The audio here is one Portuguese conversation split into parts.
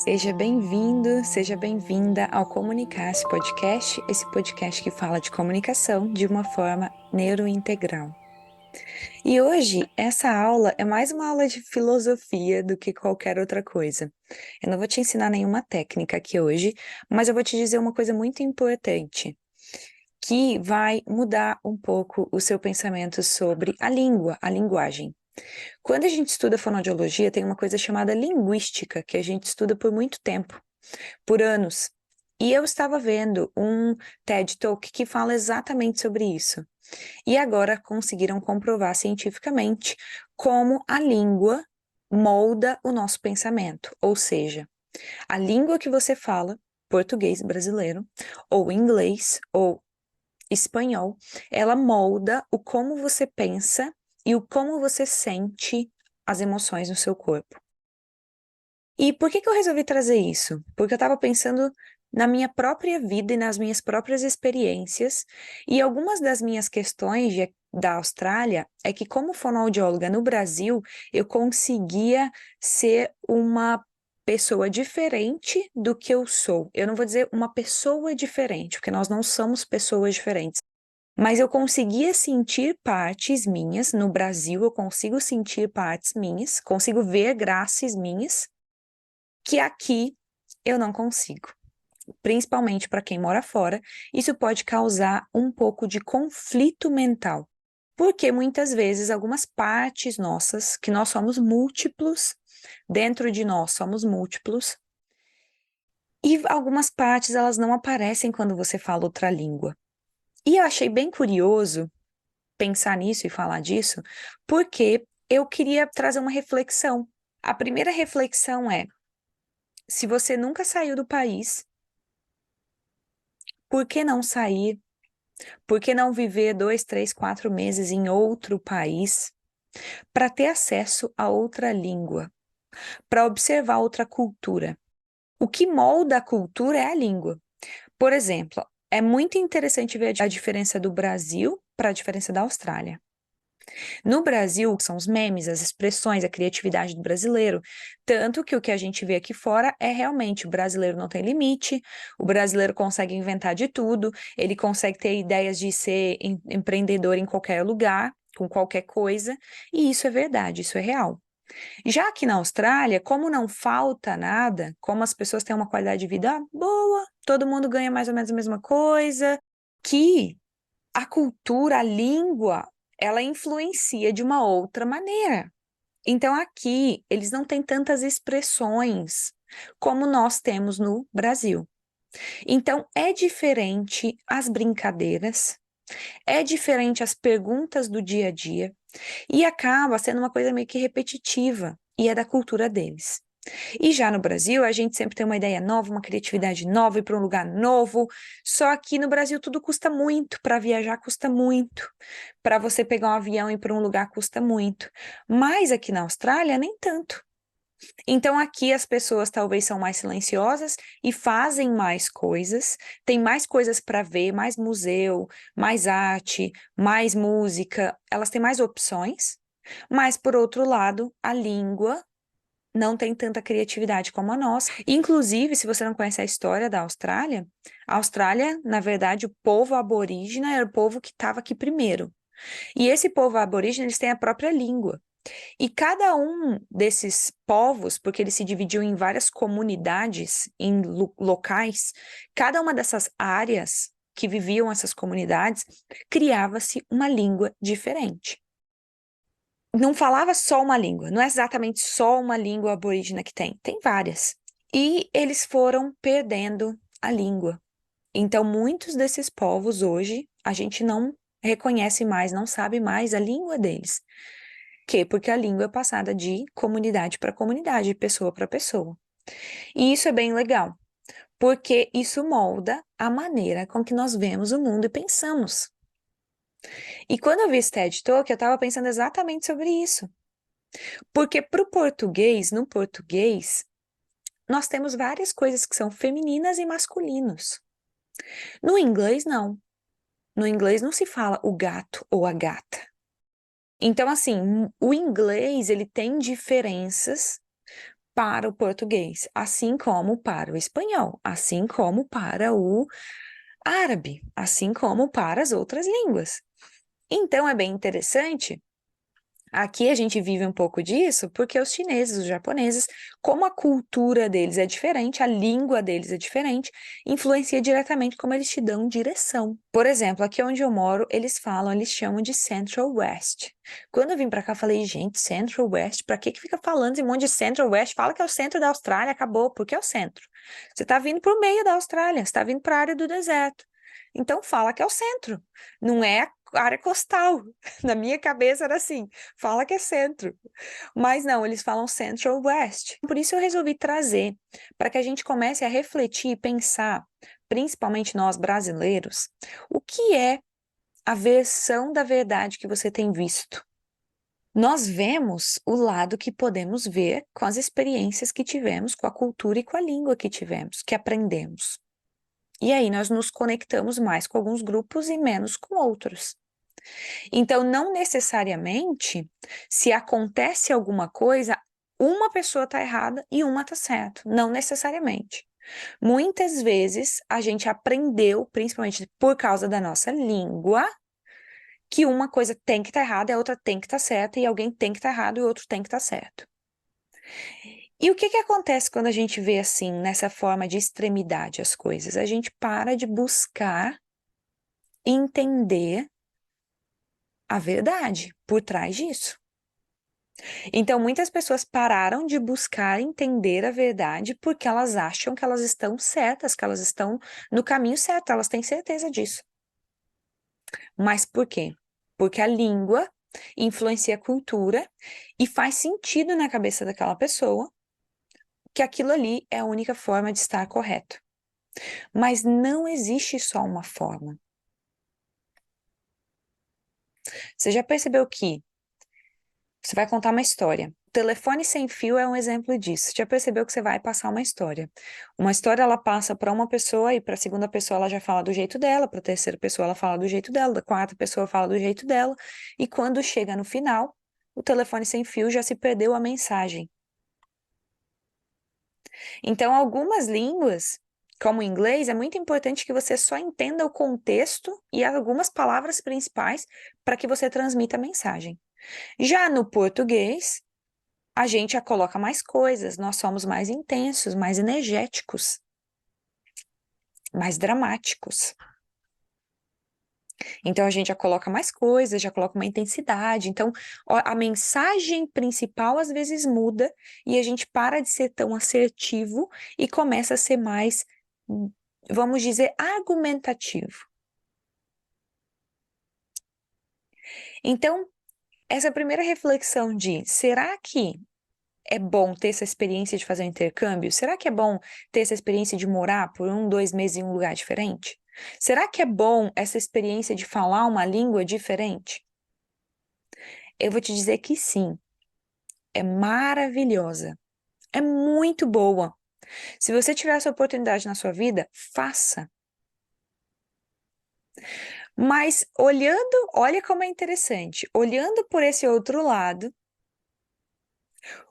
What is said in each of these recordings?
Seja bem-vindo, seja bem-vinda ao Comunicar-se Podcast, esse podcast que fala de comunicação de uma forma neurointegral. E hoje, essa aula é mais uma aula de filosofia do que qualquer outra coisa. Eu não vou te ensinar nenhuma técnica aqui hoje, mas eu vou te dizer uma coisa muito importante, que vai mudar um pouco o seu pensamento sobre a língua, a linguagem. Quando a gente estuda fonoaudiologia, tem uma coisa chamada linguística, que a gente estuda por muito tempo, por anos. E eu estava vendo um TED Talk que fala exatamente sobre isso. E agora conseguiram comprovar cientificamente como a língua molda o nosso pensamento. Ou seja, a língua que você fala, português brasileiro, ou inglês, ou espanhol, ela molda o como você pensa e o como você sente as emoções no seu corpo. E por que eu resolvi trazer isso? Porque eu estava pensando na minha própria vida e nas minhas próprias experiências, e algumas das minhas questões da Austrália é que, como fonoaudióloga no Brasil, eu conseguia ser uma pessoa diferente do que eu sou. Eu não vou dizer uma pessoa diferente, porque nós não somos pessoas diferentes. Mas eu conseguia sentir partes minhas, no Brasil eu consigo sentir partes minhas, consigo ver graças minhas, que aqui eu não consigo. Principalmente para quem mora fora, isso pode causar um pouco de conflito mental. Porque muitas vezes algumas partes nossas, que nós somos múltiplos, dentro de nós somos múltiplos, e algumas partes elas não aparecem quando você fala outra língua. E eu achei bem curioso pensar nisso e falar disso, porque eu queria trazer uma reflexão. A primeira reflexão é: se você nunca saiu do país, por que não sair? Por que não viver 2, 3, 4 meses em outro país para ter acesso a outra língua, para observar outra cultura? O que molda a cultura é a língua. Por exemplo, é muito interessante ver a diferença do Brasil para a diferença da Austrália. No Brasil, são os memes, as expressões, a criatividade do brasileiro. Tanto que o que a gente vê aqui fora é realmente o brasileiro não tem limite, o brasileiro consegue inventar de tudo, ele consegue ter ideias de ser empreendedor em qualquer lugar, com qualquer coisa, e isso é verdade, isso é real. Já aqui na Austrália, como não falta nada, como as pessoas têm uma qualidade de vida boa, todo mundo ganha mais ou menos a mesma coisa, que a cultura, a língua, ela influencia de uma outra maneira. Então, aqui, eles não têm tantas expressões como nós temos no Brasil. Então, é diferente as brincadeiras, é diferente as perguntas do dia a dia, e acaba sendo uma coisa meio que repetitiva, e é da cultura deles. E já no Brasil, a gente sempre tem uma ideia nova, uma criatividade nova, ir para um lugar novo. Só que no Brasil tudo custa muito, para viajar custa muito, para você pegar um avião e ir para um lugar custa muito. Mas aqui na Austrália, nem tanto. Então aqui as pessoas talvez são mais silenciosas e fazem mais coisas, tem mais coisas para ver, mais museu, mais arte, mais música, elas têm mais opções. Mas, por outro lado, a língua não tem tanta criatividade como a nossa. Inclusive, se você não conhece a história da Austrália, a Austrália, na verdade, o povo aborígene era o povo que estava aqui primeiro. E esse povo aborígene, eles têm a própria língua. E cada um desses povos, porque eles se dividiam em várias comunidades, em locais, cada uma dessas áreas que viviam essas comunidades, criava-se uma língua diferente. Não falava só uma língua, não é exatamente só uma língua aborígena que tem várias. E eles foram perdendo a língua. Então, muitos desses povos hoje, a gente não reconhece mais, não sabe mais a língua deles. Porque a língua é passada de comunidade para comunidade, de pessoa para pessoa. E isso é bem legal, porque isso molda a maneira com que nós vemos o mundo e pensamos. E quando eu vi esse TED Talk, eu estava pensando exatamente sobre isso. Porque para o português, no português, nós temos várias coisas que são femininas e masculinos. No inglês, não. No inglês não se fala o gato ou a gata. Então, assim, o inglês, ele tem diferenças para o português, assim como para o espanhol, assim como para o árabe, assim como para as outras línguas. Então é bem interessante. Aqui a gente vive um pouco disso porque os chineses, os japoneses, como a cultura deles é diferente, a língua deles é diferente, influencia diretamente como eles te dão direção. Por exemplo, aqui onde eu moro, eles chamam de Central West. Quando eu vim pra cá, eu falei, gente, Central West, pra que fica falando esse monte de Central West? Fala que é o centro da Austrália, acabou, porque é o centro. Você tá vindo pro meio da Austrália, você tá vindo pra área do deserto. Então fala que é o centro, não é a área costal. Na minha cabeça era assim, fala que é centro. Mas não, eles falam Central West. Por isso eu resolvi trazer, para que a gente comece a refletir e pensar, principalmente nós brasileiros, o que é a versão da verdade que você tem visto. Nós vemos o lado que podemos ver com as experiências que tivemos, com a cultura e com a língua que tivemos, que aprendemos. E aí nós nos conectamos mais com alguns grupos e menos com outros. Então, não necessariamente, se acontece alguma coisa, uma pessoa está errada e uma está certa. Não necessariamente. Muitas vezes a gente aprendeu, principalmente por causa da nossa língua, que uma coisa tem que estar errada, a outra tem que estar certa, e alguém tem que estar errado e o outro tem que estar certo. E o que acontece quando a gente vê assim, nessa forma de extremidade as coisas? A gente para de buscar entender a verdade por trás disso. Então, muitas pessoas pararam de buscar entender a verdade porque elas acham que elas estão certas, que elas estão no caminho certo, elas têm certeza disso. Mas por quê? Porque a língua influencia a cultura e faz sentido na cabeça daquela pessoa que aquilo ali é a única forma de estar correto. Mas não existe só uma forma. Você já percebeu que você vai contar uma história? O telefone sem fio é um exemplo disso. Já percebeu que você vai passar uma história? Uma história ela passa para uma pessoa e para a segunda pessoa ela já fala do jeito dela, para a terceira pessoa ela fala do jeito dela, da quarta pessoa fala do jeito dela, e quando chega no final, o telefone sem fio já se perdeu a mensagem. Então, algumas línguas, como o inglês, é muito importante que você só entenda o contexto e algumas palavras principais para que você transmita a mensagem. Já no português, a gente já coloca mais coisas, nós somos mais intensos, mais energéticos, mais dramáticos. Então a gente já coloca mais coisas, já coloca uma intensidade. Então a mensagem principal às vezes muda e a gente para de ser tão assertivo e começa a ser mais, vamos dizer, argumentativo. Então, essa primeira reflexão de será que é bom ter essa experiência de fazer um intercâmbio? Será que é bom ter essa experiência de morar por 1, 2 meses em um lugar diferente? Será que é bom essa experiência de falar uma língua diferente? Eu vou te dizer que sim, é maravilhosa, é muito boa. Se você tiver essa oportunidade na sua vida, faça. Mas olhando, olha como é interessante, olhando por esse outro lado,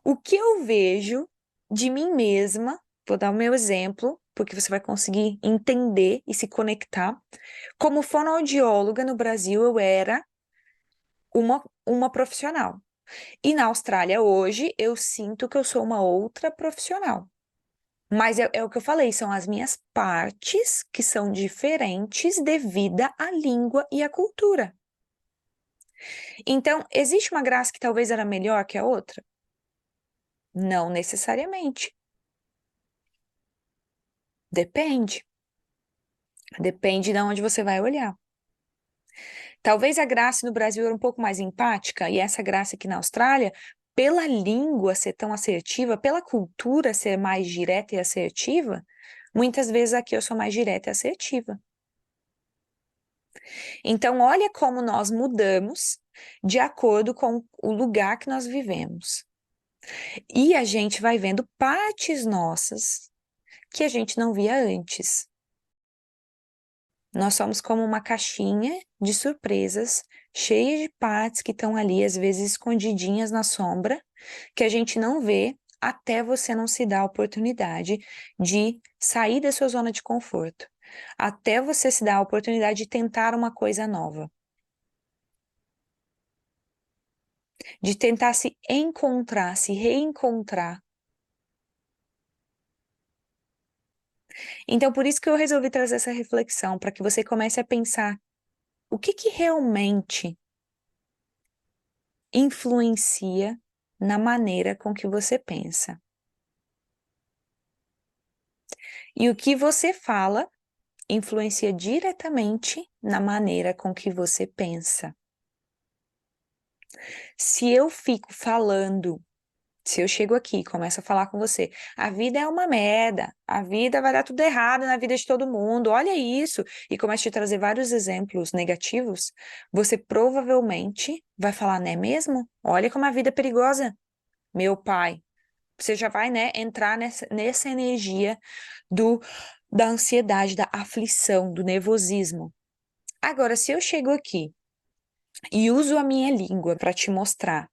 o que eu vejo de mim mesma, vou dar o meu exemplo, porque você vai conseguir entender e se conectar. Como fonoaudióloga no Brasil, eu era uma profissional. E na Austrália hoje, eu sinto que eu sou uma outra profissional. Mas é o que eu falei, são as minhas partes que são diferentes devido à língua e à cultura. Então, existe uma graça que talvez era melhor que a outra? Não necessariamente. Depende. Depende de onde você vai olhar. Talvez a Grace no Brasil era um pouco mais empática, e essa Grace aqui na Austrália, pela língua ser tão assertiva, pela cultura ser mais direta e assertiva, muitas vezes aqui eu sou mais direta e assertiva. Então, olha como nós mudamos de acordo com o lugar que nós vivemos. E a gente vai vendo partes nossas que a gente não via antes. Nós somos como uma caixinha de surpresas, cheia de partes que estão ali, às vezes escondidinhas na sombra, que a gente não vê até você não se dar a oportunidade de sair da sua zona de conforto, até você se dar a oportunidade de tentar uma coisa nova, de tentar se encontrar, se reencontrar. Então, por isso que eu resolvi trazer essa reflexão, para que você comece a pensar o que que realmente influencia na maneira com que você pensa. E o que você fala influencia diretamente na maneira com que você pensa. Se eu fico falando, se eu chego aqui e começo a falar com você, a vida é uma merda, a vida vai dar tudo errado na vida de todo mundo, olha isso, e começo a te trazer vários exemplos negativos, você provavelmente vai falar, não é mesmo? Olha como a vida é perigosa, meu pai. Você já vai, né, entrar nessa energia da ansiedade, da aflição, do nervosismo. Agora, se eu chego aqui e uso a minha língua para te mostrar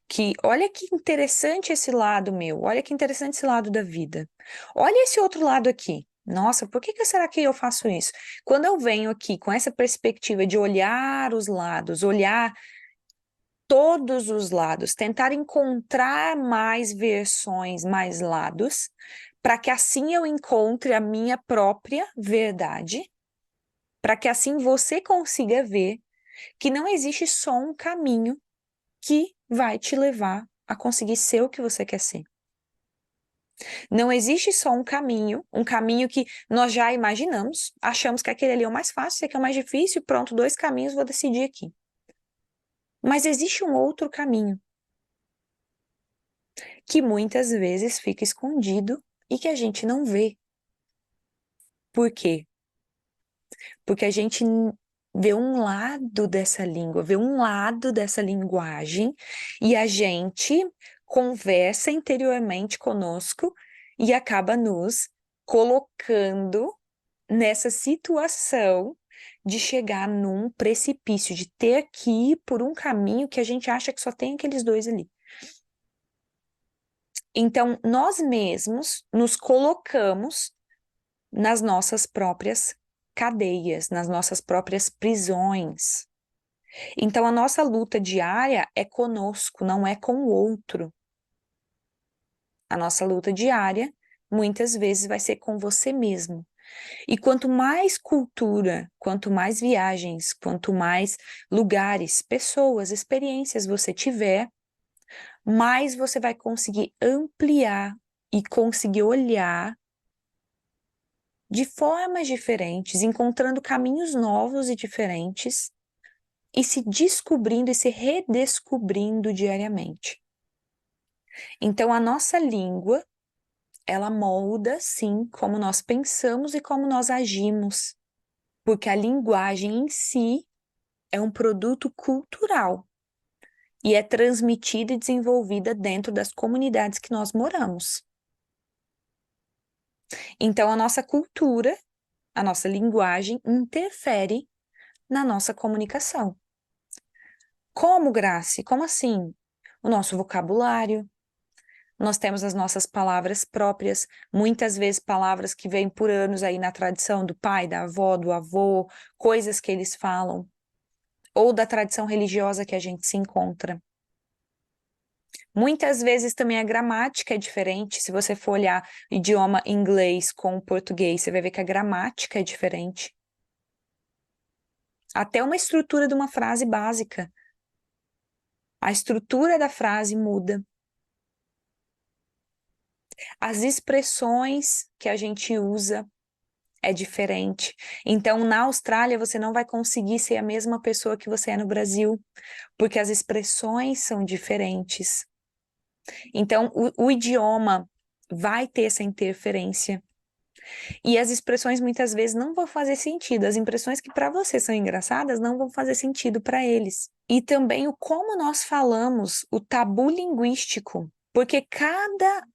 que olha que interessante esse lado meu, olha que interessante esse lado da vida. Olha esse outro lado aqui. Nossa, por que será que eu faço isso? Quando eu venho aqui com essa perspectiva de olhar os lados, olhar todos os lados, tentar encontrar mais versões, mais lados, para que assim eu encontre a minha própria verdade, para que assim você consiga ver que não existe só um caminho que vai te levar a conseguir ser o que você quer ser. Não existe só um caminho que nós já imaginamos, achamos que aquele ali é o mais fácil, esse aqui é o mais difícil, pronto, 2 caminhos, vou decidir aqui. Mas existe um outro caminho que muitas vezes fica escondido e que a gente não vê. Por quê? Porque a gente vê um lado dessa língua, vê um lado dessa linguagem e a gente conversa interiormente conosco e acaba nos colocando nessa situação de chegar num precipício, de ter que ir por um caminho que a gente acha que só tem aqueles dois ali. Então, nós mesmos nos colocamos nas nossas próprias cadeias, nas nossas próprias prisões. Então, a nossa luta diária é conosco, não é com o outro. A nossa luta diária, muitas vezes, vai ser com você mesmo. E quanto mais cultura, quanto mais viagens, quanto mais lugares, pessoas, experiências você tiver, mais você vai conseguir ampliar e conseguir olhar de formas diferentes, encontrando caminhos novos e diferentes e se descobrindo e se redescobrindo diariamente. Então, a nossa língua, ela molda, sim, como nós pensamos e como nós agimos, porque a linguagem em si é um produto cultural e é transmitida e desenvolvida dentro das comunidades que nós moramos. Então, a nossa cultura, a nossa linguagem interfere na nossa comunicação. Como, Grace? Como assim? O nosso vocabulário, nós temos as nossas palavras próprias, muitas vezes palavras que vêm por anos aí na tradição do pai, da avó, do avô, coisas que eles falam, ou da tradição religiosa que a gente se encontra. Muitas vezes também a gramática é diferente. Se você for olhar o idioma inglês com o português, você vai ver que a gramática é diferente. Até uma estrutura de uma frase básica. A estrutura da frase muda. As expressões que a gente usa é diferente. Então, na Austrália, você não vai conseguir ser a mesma pessoa que você é no Brasil, porque as expressões são diferentes. Então, o idioma vai ter essa interferência. E as expressões muitas vezes não vão fazer sentido. As impressões que para você são engraçadas não vão fazer sentido para eles. E também o como nós falamos, o tabu linguístico, porque cada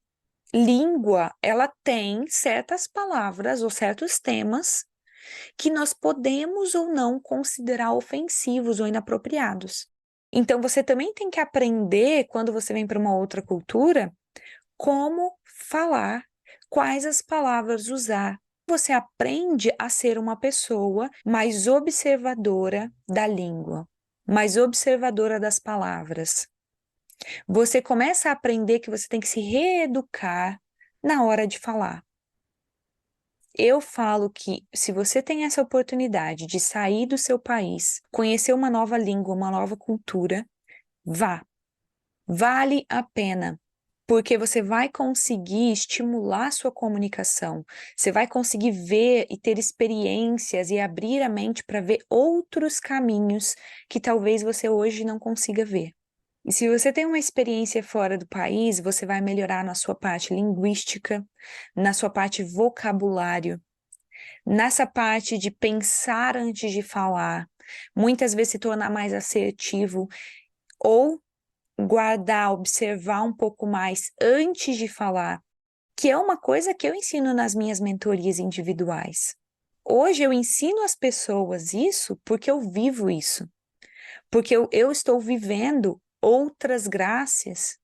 língua, ela tem certas palavras ou certos temas que nós podemos ou não considerar ofensivos ou inapropriados. Então, você também tem que aprender, quando você vem para uma outra cultura, como falar, quais as palavras usar. Você aprende a ser uma pessoa mais observadora da língua, mais observadora das palavras. Você começa a aprender que você tem que se reeducar na hora de falar. Eu falo que se você tem essa oportunidade de sair do seu país, conhecer uma nova língua, uma nova cultura, vá. Vale a pena, porque você vai conseguir estimular sua comunicação, você vai conseguir ver e ter experiências e abrir a mente para ver outros caminhos que talvez você hoje não consiga ver. E se você tem uma experiência fora do país, você vai melhorar na sua parte linguística, na sua parte vocabulário, nessa parte de pensar antes de falar, muitas vezes se tornar mais assertivo ou guardar, observar um pouco mais antes de falar, que é uma coisa que eu ensino nas minhas mentorias individuais. Hoje eu ensino as pessoas isso porque eu vivo isso, porque eu estou vivendo outras graças,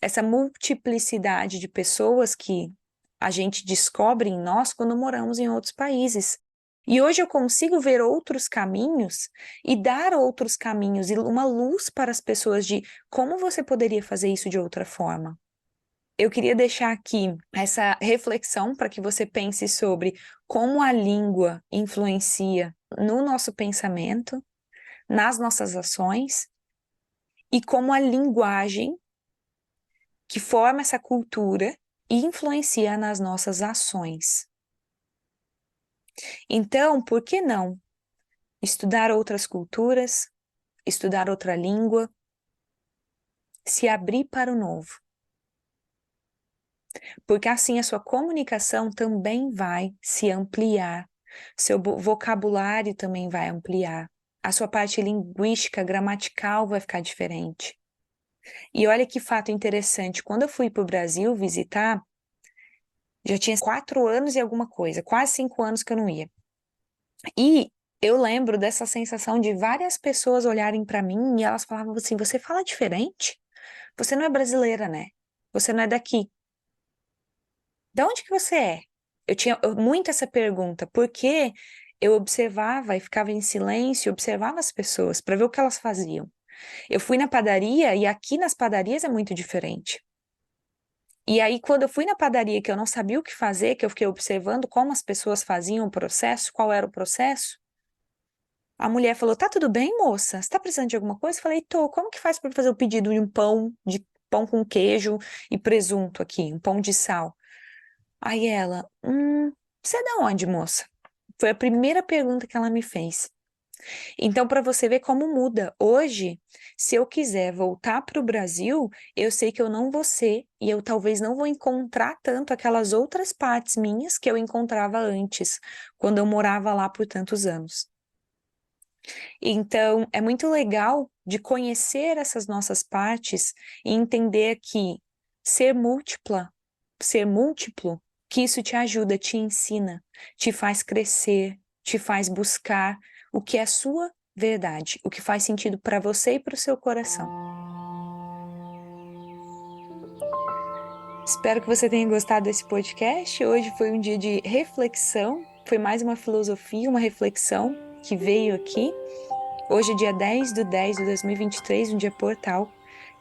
essa multiplicidade de pessoas que a gente descobre em nós quando moramos em outros países. E hoje eu consigo ver outros caminhos e dar outros caminhos e uma luz para as pessoas de como você poderia fazer isso de outra forma. Eu queria deixar aqui essa reflexão para que você pense sobre como a língua influencia no nosso pensamento, nas nossas ações e como a linguagem que forma essa cultura influencia nas nossas ações. Então, por que não estudar outras culturas, estudar outra língua, se abrir para o novo? Porque assim a sua comunicação também vai se ampliar, seu vocabulário também vai ampliar, a sua parte linguística, gramatical vai ficar diferente. E olha que fato interessante, quando eu fui para o Brasil visitar, já tinha 4 anos e alguma coisa, quase 5 anos que eu não ia. E eu lembro dessa sensação de várias pessoas olharem para mim e elas falavam assim: você fala diferente? Você não é brasileira, né? Você não é daqui. De onde que você é? Eu tinha muito essa pergunta, porque eu observava e ficava em silêncio, observava as pessoas para ver o que elas faziam. Eu fui na padaria e aqui nas padarias é muito diferente. E aí, quando eu fui na padaria que eu não sabia o que fazer, que eu fiquei observando como as pessoas faziam o processo, qual era o processo, a mulher falou: tá tudo bem, moça? Você tá precisando de alguma coisa? Eu falei: tô. Como que faz para fazer o pedido de pão com queijo e presunto aqui, um pão de sal? Aí ela: você é da onde, moça? Foi a primeira pergunta que ela me fez. Então, para você ver como muda. Hoje, se eu quiser voltar para o Brasil, eu sei que eu não vou ser e eu talvez não vou encontrar tanto aquelas outras partes minhas que eu encontrava antes, quando eu morava lá por tantos anos. Então, é muito legal de conhecer essas nossas partes e entender que ser múltipla, ser múltiplo, que isso te ajuda, te ensina, te faz crescer, te faz buscar o que é sua verdade, o que faz sentido para você e para o seu coração. Espero que você tenha gostado desse podcast. Hoje foi um dia de reflexão, foi mais uma filosofia, uma reflexão que veio aqui. Hoje é dia 10/10 de 2023, um dia portal,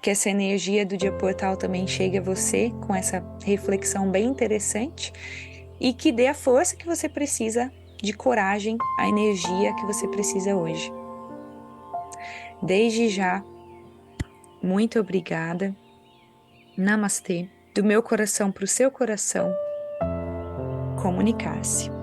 que essa energia do dia portal também chegue a você com essa reflexão bem interessante e que dê a força que você precisa, de coragem, a energia que você precisa hoje. Desde já, muito obrigada. Namastê. Do meu coração para o seu coração, comunicar-se.